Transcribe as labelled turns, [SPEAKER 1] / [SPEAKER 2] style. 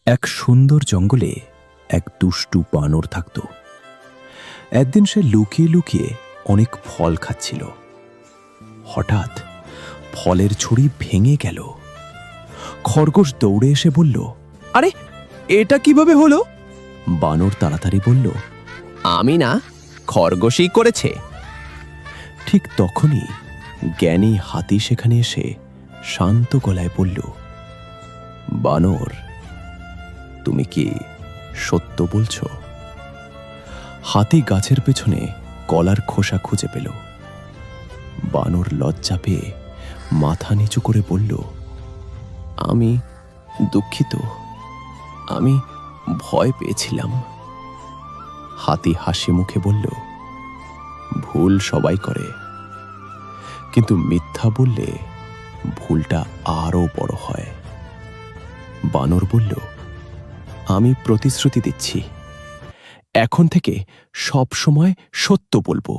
[SPEAKER 1] এক সুন্দর জঙ্গলে এক দুষ্টু বানর থাকত। একদিন সে লুকিয়ে লুকিয়ে অনেক ফল খাচ্ছিল। হঠাৎ ফলের ঝুড়ি ভেঙে গেল। খরগোশ দৌড়ে এসে বলল,
[SPEAKER 2] আরে এটা কিভাবে হলো?
[SPEAKER 1] বানর তাড়াতাড়ি বলল,
[SPEAKER 2] আমি না, খরগোশই করেছে।
[SPEAKER 1] ঠিক তখনই জ্ঞানী হাতি সেখানে এসে শান্ত গলায় বলল, বানর, তুমি কি সত্য বলছ? হাতি গাছের পেছনে কলার খোসা খুঁজে পেল। বানর লজ্জা পেয়ে মাথা নিচু করে বলল, আমি দুঃখিত, আমি ভয় পেয়েছিলাম। হাতি হাসি মুখে বলল, ভুল সবাই করে, কিন্তু মিথ্যা বললে ভুলটা আরো বড় হয়। বানর বলল, আমি প্রতিশ্রুতি দিচ্ছি, এখন থেকে সব সময় সত্য বলবো।